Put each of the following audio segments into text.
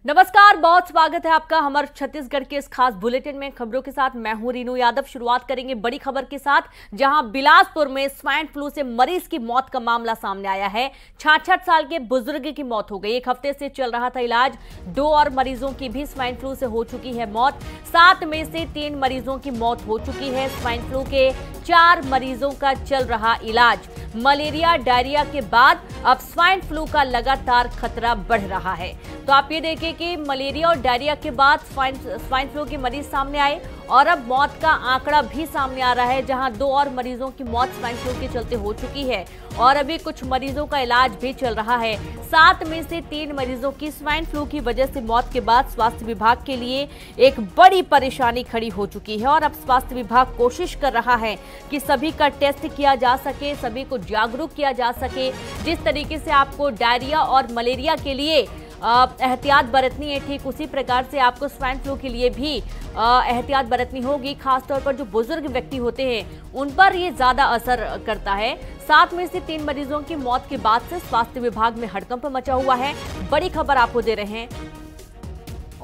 नमस्कार, बहुत स्वागत है आपका हमारे छत्तीसगढ़ के इस खास बुलेटिन में। खबरों के साथ मैं हूं रीनू यादव। शुरुआत करेंगे बड़ी खबर के साथ, जहां बिलासपुर में स्वाइन फ्लू से मरीज की मौत का मामला सामने आया है। 66 साल के बुजुर्ग की मौत हो गई। एक हफ्ते से चल रहा था इलाज। 2 और मरीजों की भी स्वाइन फ्लू से हो चुकी है मौत। 7 में से 3 मरीजों की मौत हो चुकी है। स्वाइन फ्लू के 4 मरीजों का चल रहा इलाज। मलेरिया डायरिया के बाद अब स्वाइन फ्लू का लगातार खतरा बढ़ रहा है। तो आप ये देखें कि मलेरिया और डायरिया के बाद स्वाइन फ्लू के मरीज सामने आए और अब मौत का आंकड़ा भी सामने आ रहा है, जहां 2 और मरीजों की मौत स्वाइन फ्लू के चलते हो चुकी है और अभी कुछ मरीजों का इलाज भी चल रहा है। 7 में से 3 मरीजों की स्वाइन फ्लू की वजह से मौत के बाद स्वास्थ्य विभाग के लिए एक बड़ी परेशानी खड़ी हो चुकी है और अब स्वास्थ्य विभाग कोशिश कर रहा है कि सभी का टेस्ट किया जा सके, सभी को जागरूक किया जा सके। जिस तरीके से आपको डायरिया और मलेरिया के लिए एहतियात बरतनी है, ठीक उसी प्रकार से आपको स्वाइन फ्लू के लिए भी एहतियात बरतनी होगी। खासतौर पर जो बुजुर्ग व्यक्ति होते हैं उन पर ये ज्यादा असर करता है। 7 में से 3 मरीजों की मौत के बाद से स्वास्थ्य विभाग में हड़कंप मचा हुआ है। बड़ी खबर आपको दे रहे हैं।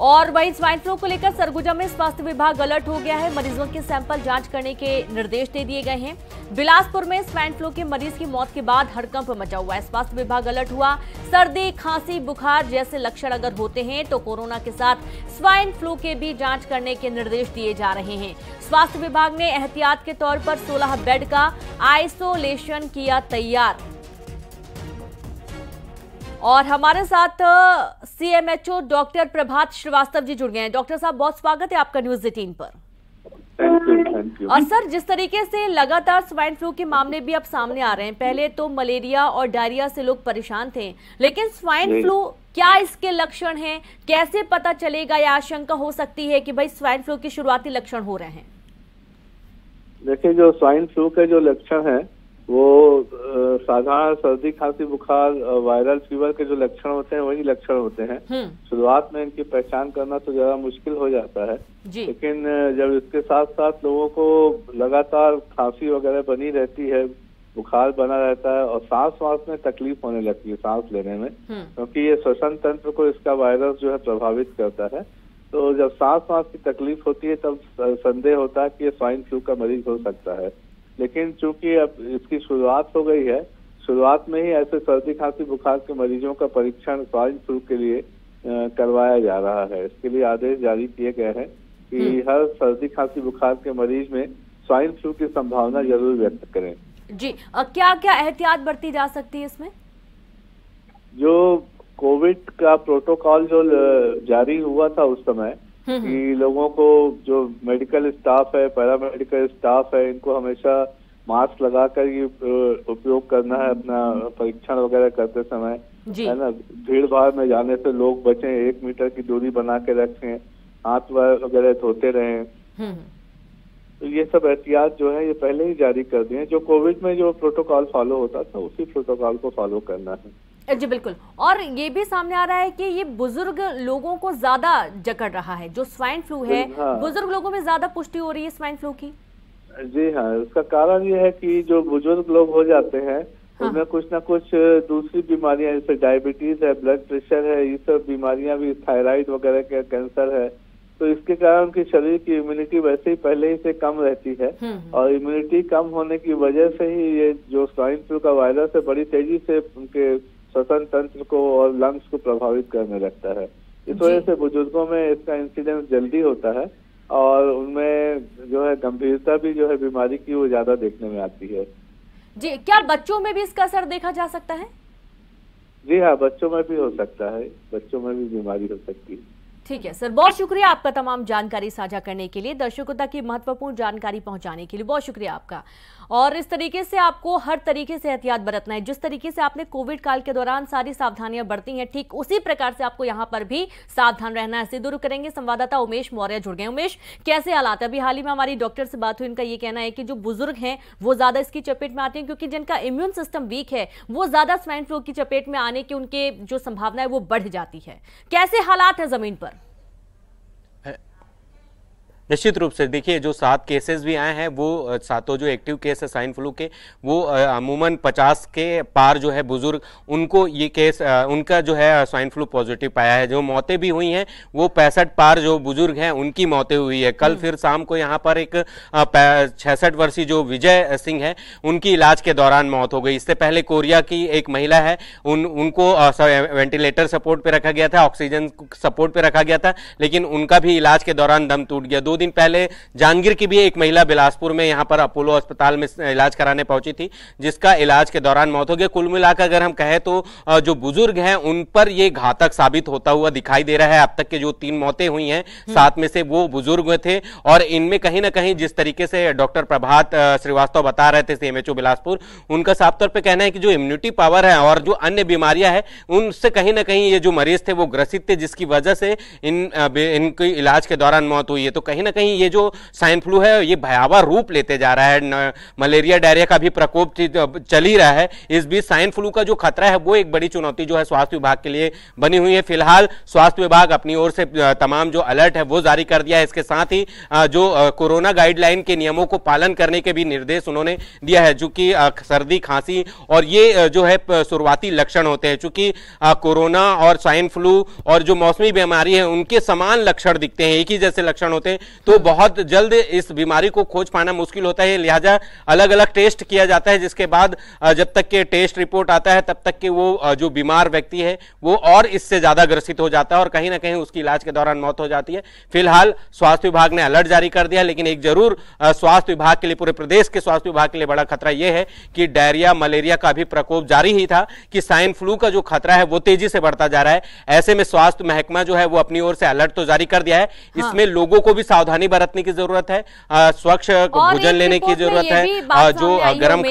और वहीं स्वाइन फ्लू को लेकर सरगुजा में स्वास्थ्य विभाग अलर्ट हो गया है। मरीजों के सैंपल जांच करने के निर्देश दे दिए गए हैं। बिलासपुर में स्वाइन फ्लू के मरीज की मौत के बाद हड़कंप मचा हुआ है। स्वास्थ्य विभाग अलर्ट हुआ। सर्दी, खांसी, बुखार जैसे लक्षण अगर होते हैं तो कोरोना के साथ स्वाइन फ्लू के भी जांच करने के निर्देश दिए जा रहे हैं। स्वास्थ्य विभाग ने एहतियात के तौर पर 16 बेड का आइसोलेशन किया तैयार। और हमारे साथ सीएमएचओ डॉक्टर प्रभात श्रीवास्तव जी जुड़ गए हैं। डॉक्टर साहब, बहुत स्वागत है आपका न्यूज 18 पर। Thank you. और सर, जिस तरीके से लगातार स्वाइन फ्लू के मामले भी अब सामने आ रहे हैं, पहले तो मलेरिया और डायरिया से लोग परेशान थे, लेकिन स्वाइन फ्लू, क्या इसके लक्षण हैं? कैसे पता चलेगा या आशंका हो सकती है कि भाई स्वाइन फ्लू के शुरुआती लक्षण हो रहे हैं? देखिए, जो स्वाइन फ्लू के जो लक्षण हैं वो साधारण सर्दी, खांसी, बुखार, वायरल फीवर के जो लक्षण होते हैं वही लक्षण होते हैं। शुरुआत में इनकी पहचान करना तो ज्यादा मुश्किल हो जाता है, लेकिन जब इसके साथ साथ लोगों को लगातार खांसी वगैरह बनी रहती है, बुखार बना रहता है और सांस में तकलीफ होने लगती है, सांस लेने में, क्योंकि ये श्वसन तंत्र को इसका वायरस जो है प्रभावित करता है। तो जब सांस की तकलीफ होती है तब संदेह होता है कि ये स्वाइन फ्लू का मरीज हो सकता है। लेकिन चूंकि अब इसकी शुरुआत हो गई है, शुरुआत में ही ऐसे सर्दी, खांसी, बुखार के मरीजों का परीक्षण स्वाइन फ्लू के लिए करवाया जा रहा है। इसके लिए आदेश जारी किए गए हैं कि हर सर्दी, खांसी, बुखार के मरीज में स्वाइन फ्लू की संभावना जरूर व्यक्त करें। जी, क्या क्या एहतियात बरती जा सकती है इसमें? जो कोविड का प्रोटोकॉल जो जारी हुआ था उस समय कि लोगों को, जो मेडिकल स्टाफ है, पैरामेडिकल स्टाफ है, इनको हमेशा मास्क लगाकर ही उपयोग करना है अपना परीक्षण वगैरह करते समय, है ना। भीड़ भाड़ में जाने से लोग बचें, 1 मीटर की दूरी बना के रखें, हाथ वगैरह धोते रहें। तो ये सब एहतियात जो है ये पहले ही जारी कर दिए हैं। जो कोविड में जो प्रोटोकॉल फॉलो होता था उसी प्रोटोकॉल को फॉलो करना है। जी बिल्कुल। और ये भी सामने आ रहा है कि ये बुजुर्ग लोगों को ज्यादा जकड़ रहा है, जो स्वाइन फ्लू है। बुजुर्ग लोगों में ज्यादा पुष्टि हो रही है स्वाइन फ्लू की। जी हाँ, इसका कारण ये है कि जो बुजुर्ग लोग हो जाते हैं उनमें कुछ ना कुछ दूसरी बीमारियां, जैसे डायबिटीज है, ब्लड प्रेशर है, ये सब बीमारियां भी, थायराइड वगैरह के, कैंसर है। तो इसके कारण उनकी शरीर की इम्यूनिटी वैसे ही पहले ही से कम रहती है और इम्यूनिटी कम होने की वजह से ही ये जो स्वाइन फ्लू का वायरस है बड़ी तेजी से उनके श्वसन तंत्र को और लंग्स को प्रभावित करने लगता है। इस वजह से बुजुर्गों में इसका इंसिडेंस जल्दी होता है और उनमें जो है गंभीरता भी जो है बीमारी की वो ज्यादा देखने में आती है। जी, क्या बच्चों में भी इसका असर देखा जा सकता है? जी हाँ, बच्चों में भी हो सकता है, बच्चों में भी बीमारी हो सकती है। ठीक है सर, बहुत शुक्रिया आपका तमाम जानकारी साझा करने के लिए, दर्शकों तक की महत्वपूर्ण जानकारी पहुंचाने के लिए बहुत शुक्रिया आपका। और इस तरीके से आपको हर तरीके से एहतियात बरतना है। जिस तरीके से आपने कोविड काल के दौरान सारी सावधानियां बरती हैं, ठीक उसी प्रकार से आपको यहां पर भी सावधान रहना है। दूर करेंगे संवाददाता उमेश मौर्य जुड़ गए। उमेश, कैसे हालात है? अभी हाल ही में हमारी डॉक्टर से बात हुई, उनका ये कहना है कि जो बुजुर्ग हैं वो ज्यादा इसकी चपेट में आते हैं, क्योंकि जिनका इम्यून सिस्टम वीक है वो ज्यादा स्वाइन फ्लू की चपेट में आने की उनके जो संभावना है वो बढ़ जाती है। कैसे हालात है जमीन पर? निश्चित रूप से देखिए, जो 7 केसेस भी आए हैं वो सातों जो एक्टिव केस है स्वाइन फ्लू के, वो अमूमन 50 के पार जो है बुजुर्ग, उनको ये केस उनका जो है स्वाइन फ्लू पॉजिटिव पाया है। जो मौतें भी हुई हैं वो 65 पार जो बुजुर्ग हैं उनकी मौतें हुई है। कल फिर शाम को यहाँ पर एक 66 वर्षीय जो विजय सिंह है उनकी इलाज के दौरान मौत हो गई। इससे पहले कोरिया की एक महिला है, उनको वेंटिलेटर सपोर्ट पे रखा गया था, ऑक्सीजन सपोर्ट पे रखा गया था, लेकिन उनका भी इलाज के दौरान दम टूट गया। 2 दिन पहले जांजगीर की भी एक महिला बिलासपुर में यहाँ पर अपोलो अस्पताल में इलाज कराने पहुंची थी, जिसका इलाज के दौरान मौत हो गई। कुल मिलाकर अगर हम कहें तो जो बुजुर्ग हैं उन पर ये घातक साबित होता हुआ दिखाई दे रहा है। अब तक के जो 3 मौतें हुई हैं 7 में से वो बुजुर्ग थे, और इनमें कहीं ना कहीं जिस तरीके से डॉक्टर प्रभात श्रीवास्तव बता रहे थे सीएमएचओ बिलासपुर, उनका साफ तौर पर कहना है कि जो इम्यूनिटी पावर है और जो अन्य बीमारियां हैं उनसे कहीं ना कहीं ये जो मरीज थे वो ग्रसित थे, जिसकी वजह से इनके इलाज के दौरान मौत हुई है। तो कहीं ना कहीं ये जो स्वाइन फ्लू है ये भयावह रूप लेते जा रहा है। मलेरिया डायरिया का भी प्रकोप चल ही रहा है। इस बीच स्वाइन फ्लू का जो खतरा है वो एक बड़ी चुनौती जो है स्वास्थ्य विभाग के लिए बनी हुई है। फिलहाल स्वास्थ्य विभाग अपनी ओर से तमाम जो अलर्ट है वो जारी कर दिया है। इसके साथ ही जो कोरोना गाइडलाइन के नियमों को पालन करने के भी निर्देश उन्होंने दिया है, चूंकि सर्दी खांसी और ये जो है शुरुआती लक्षण होते हैं। चूंकि कोरोना और स्वाइन फ्लू और जो मौसमी बीमारी है उनके समान लक्षण दिखते हैं, एक ही जैसे लक्षण होते हैं, तो बहुत जल्द इस बीमारी को खोज पाना मुश्किल होता है। लिहाजा अलग अलग टेस्ट किया जाता है, जिसके बाद जब तक के टेस्ट रिपोर्ट आता है तब तक के वो जो बीमार व्यक्ति है वो और इससे ज्यादा ग्रसित हो जाता है और कहीं ना कहीं उसकी इलाज के दौरान मौत हो जाती है। फिलहाल स्वास्थ्य विभाग ने अलर्ट जारी कर दिया, लेकिन एक जरूर स्वास्थ्य विभाग के लिए, पूरे प्रदेश के स्वास्थ्य विभाग के लिए बड़ा खतरा यह है कि डायरिया मलेरिया का भी प्रकोप जारी ही था, कि स्वाइन फ्लू का जो खतरा है वो तेजी से बढ़ता जा रहा है। ऐसे में स्वास्थ्य महकमा जो है वो अपनी ओर से अलर्ट तो जारी कर दिया है। इसमें लोगों को भी सावधानी बरतने की जरूरत है, स्वच्छ भोजन लेने की जरूरत है। जो गर्म